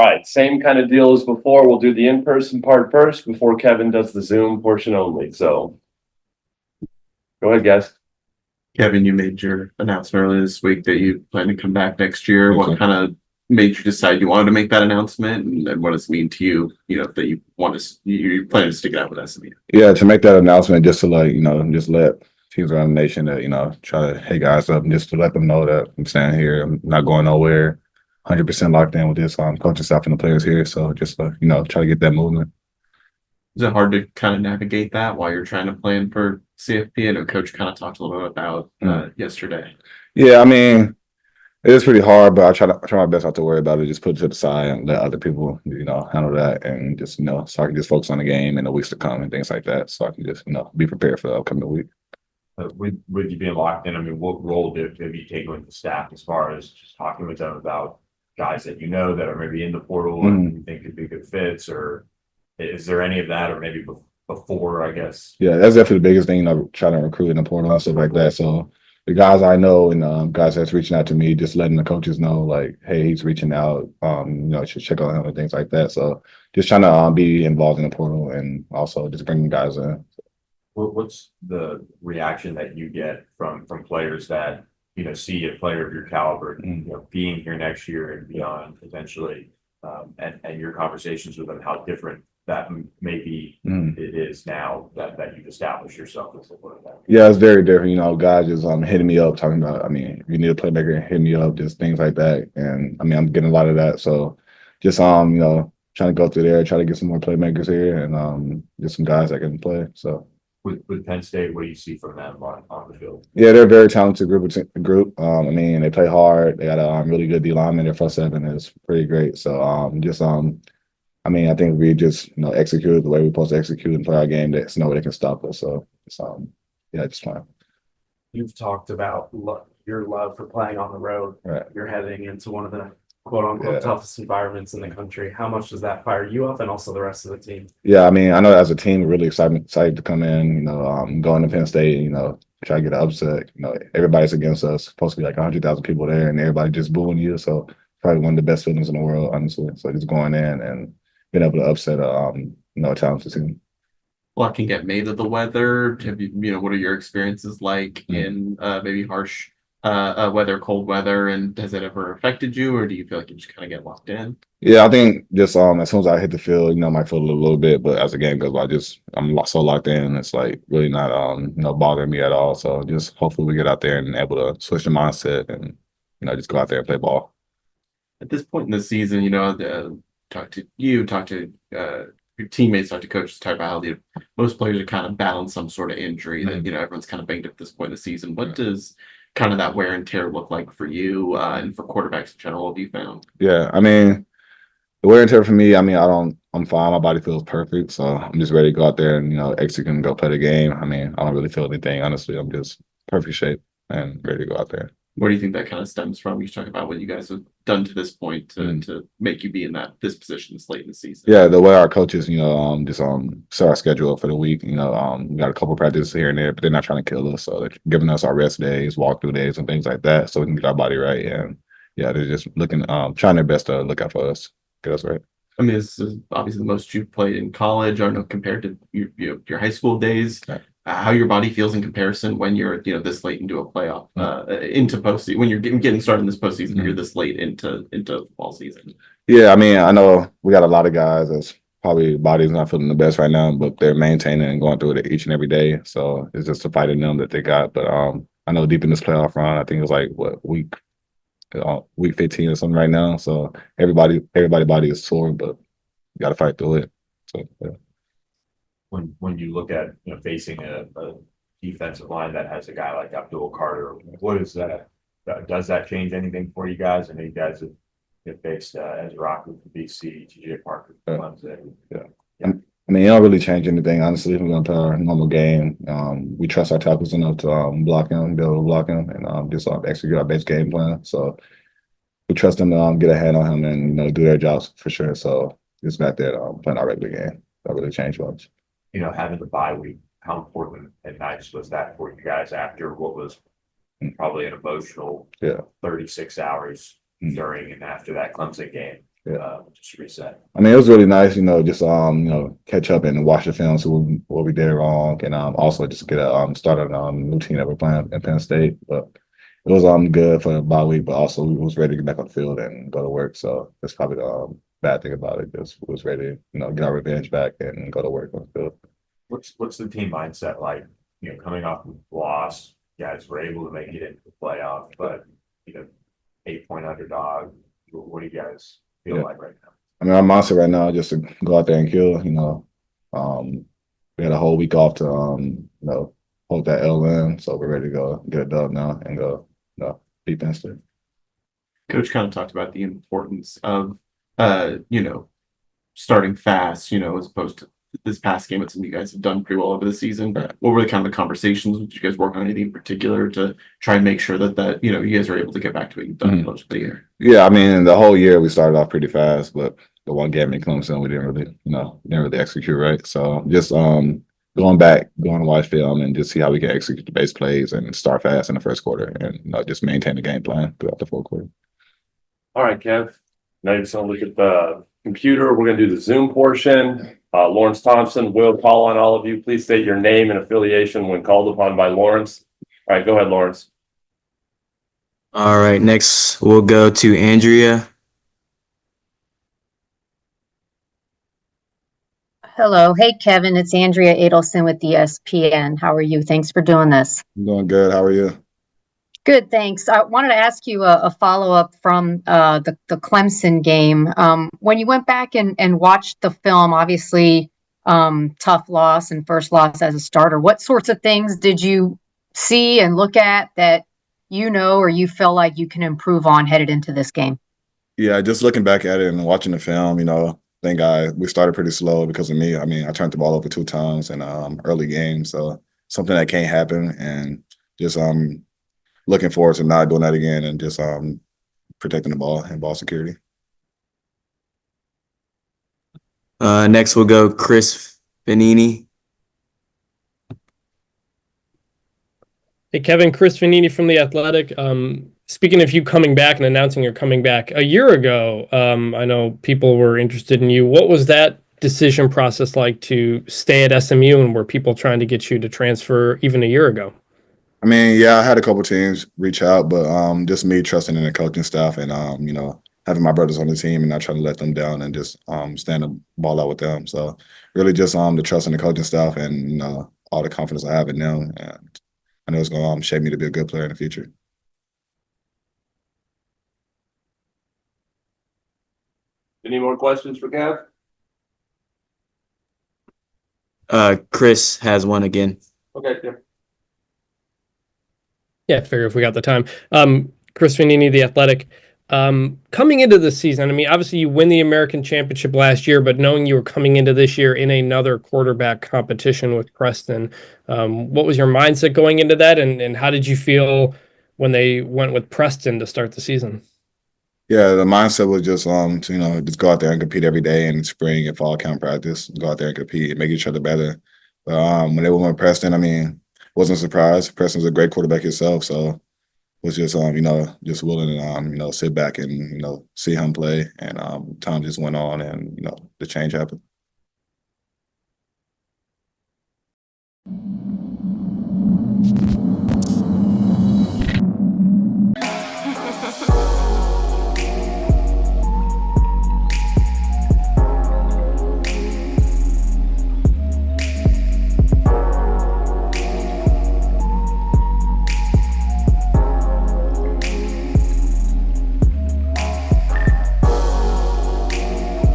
right, same kind of deal as before. We'll do the in-person part first before Kevin does the Zoom portion only. So go ahead, guys. Kevin, you made your announcement earlier this week that you plan to come back next year. Okay. What kind of made you decide you wanted to make that announcement, and what does it mean to you, that you want to, you plan to stick it out with SMU? Yeah, to make that announcement, just to just let teams around the nation that, try to, hey guys up, and just to let them know that I'm staying here. I'm not going nowhere. 100% locked in with this coaching staff and the players here. So just, try to get that movement. Is it hard to kind of navigate that while you're trying to plan for CFP? I know Coach kind of talked a little bit about yesterday. Yeah, I mean, it is pretty hard, but I try my best not to worry about it. Just put it to the side and let other people, handle that, and just, so I can just focus on the game and the weeks to come and things like that. So I can just, be prepared for the upcoming week. With you being locked in, I mean, what role have you taken with the staff as far as just talking with them about guys that that are maybe in the portal and you think could be good fits, or is there any of that, or maybe before, I guess? Yeah, that's definitely the biggest thing, trying to recruit in the portal and stuff like that. So the guys I know and guys that's reaching out to me, just letting the coaches know, like, hey, he's reaching out, should check on him and things like that. So just trying to be involved in the portal and also just bringing guys in. What's the reaction that you get from players that see a player of your caliber being here next year and beyond potentially, and your conversations with them, how different that maybe it is now that you've established yourself as a player? Yeah, it's very different. Guys just hitting me up talking about, if you need a playmaker, hit me up, just things like that. And I'm getting a lot of that. So just trying to go through there, try to get some more playmakers here and just some guys that can play. So with Penn State, what do you see from them on the field? Yeah, they're a very talented group. They play hard. They got a really good D lineman. Their front seven is pretty great. So I think we just execute the way we're supposed to execute and play our game. There's no way they can stop us. So just fine. You've talked about your love for playing on the road. Right. You're heading into one of the quote unquote toughest environments in the country. How much does that fire you up and also the rest of the team? Yeah, I know as a team, we're really excited to come in, going to Penn State, try to get an upset. Everybody's against us. Supposed to be like 100,000 people there and everybody just booing you. So probably one of the best feelings in the world, honestly. So just going in and being able to upset a talented team. A lot can get made of the weather. Have you, what are your experiences like in maybe harsh weather, cold weather, and has it ever affected you, or do you feel like you just kind of get locked in? Yeah, I think just as soon as I hit the field, I might feel a little bit, but as the game goes by, I'm so locked in. It's like really not bothering me at all. So just hopefully we get out there and able to switch the mindset and just go out there and play ball. At this point in the season, talk to your teammates, talk to coaches, talk about how most players are kind of battling some sort of injury that everyone's kind of banged up at this point in the season. What does kind of that wear and tear look like for you and for quarterbacks in general? Have you found? Yeah, the wear and tear for me, I'm fine. My body feels perfect. So I'm just ready to go out there and, execute and go play the game. I don't really feel anything, honestly. I'm just perfect shape and ready to go out there. Where do you think that kind of stems from? You talk about what you guys have done to this point to make you be in this position this late in the season. Yeah, the way our coaches, just set our schedule up for the week. We got a couple practices here and there, but they're not trying to kill us. So they're giving us our rest days, walkthrough days, and things like that, so we can get our body right. And yeah, they're just looking, trying their best to look out for us, get us right. This is obviously the most you've played in college. I don't know, compared to your high school days. Right. How your body feels in comparison when you're this late into a playoff into postseason, when you're getting started in this postseason, you're this late into fall season. Yeah, I know we got a lot of guys that's probably body's not feeling the best right now, but they're maintaining and going through it each and every day. So it's just a fight in them that they got. But I know deep in this playoff run, I think it's like week 15 or something right now. So everybody body is sore, but you got to fight through it. So yeah. When you look at facing a defensive line that has a guy like Abdul Carter, what is that? Does that change anything for you guys? I know you guys have faced Ezra Rockwood from BC, TJ Parker from Clemson. Yeah. It don't really change anything, honestly. We're going to play our normal game. We trust our tackles enough to block him, be able to block him, and just execute our base game plan. So we trust them to get a hand on him and do their jobs for sure. So just back there playing our regular game. That really changed much. Having the bye week, how important and nice was that for you guys after what was probably an emotional 36 hours during and after that Clemson game? just reset? I mean, it was really nice, just catch up and watch the film, see what we did wrong, and also just get a start on a new team that we're playing at Penn State. But it was good for the bye week, but also we was ready to get back on the field and go to work. So that's probably the bad thing about it. Just was ready to get our revenge back and go to work on the field. What's the team mindset like? Coming off of loss, guys were able to make it into the playoff, but 8-point underdog. What do you guys feel like right now? I mean, our mindset right now is just to go out there and kill. We had a whole week off to hold that L in, so we're ready to go get a dub now and go beat Penn State. Coach kind of talked about the importance of starting fast, as opposed to this past game. It's something you guys have done pretty well over the season. Right. What were the kind of the conversations? Did you guys work on anything in particular to try and make sure that you guys are able to get back to what you've done most of the year? Yeah, I mean, the whole year we started off pretty fast, but the one game in Clemson, we didn't really execute right. So just going to watch film and just see how we can execute the base plays and start fast in the first quarter and just maintain the game plan throughout the fourth quarter. All right, Kev. Now you're just gonna look at the computer. We're gonna do the Zoom portion. Lawrence Thompson will call on all of you. Please state your name and affiliation when called upon by Lawrence. All right, go ahead, Lawrence. All right, next we'll go to Andrea. Hello. Hey, Kevin. It's Andrea Adelson with ESPN. How are you? Thanks for doing this. I'm doing good. How are you? Good, thanks. I wanted to ask you a follow-up from the Clemson game. When you went back and watched the film, obviously tough loss and first loss as a starter, what sorts of things did you see and look at that or you feel like you can improve on headed into this game? Yeah, just looking back at it and watching the film, we started pretty slow because of me. I mean, I turned the ball over 2 times in early games, so something that can't happen, and just looking forward to not doing that again and just protecting the ball and ball security. Next we'll go Chris Fanini. Hey, Kevin, Chris Fanini from The Athletic. Speaking of you coming back and announcing you're coming back, a year ago, I know people were interested in you. What was that decision process like to stay at SMU, and were people trying to get you to transfer even a year ago? I mean, yeah, I had a couple teams reach out, but just me trusting in the coaching staff and having my brothers on the team and not trying to let them down and just stand the ball out with them. So really just the trust in the coaching staff and all the confidence I have in them, and I know it's going to shape me to be a good player in the future. Any more questions for Kev? Chris has one again. Okay, yeah. Yeah, I figure if we got the time. Chris Fanini, The Athletic. Coming into the season, I mean, obviously you win the American Championship last year, but knowing you were coming into this year in another quarterback competition with Preston, what was your mindset going into that, and how did you feel when they went with Preston to start the season? Yeah, the mindset was just to just go out there and compete every day in spring and fall camp practice. Go out there and compete and make each other better. But when they went with Preston, I mean, wasn't a surprise. Preston's a great quarterback himself, so was just just willing to sit back and see him play. And time just went on, and the change happened.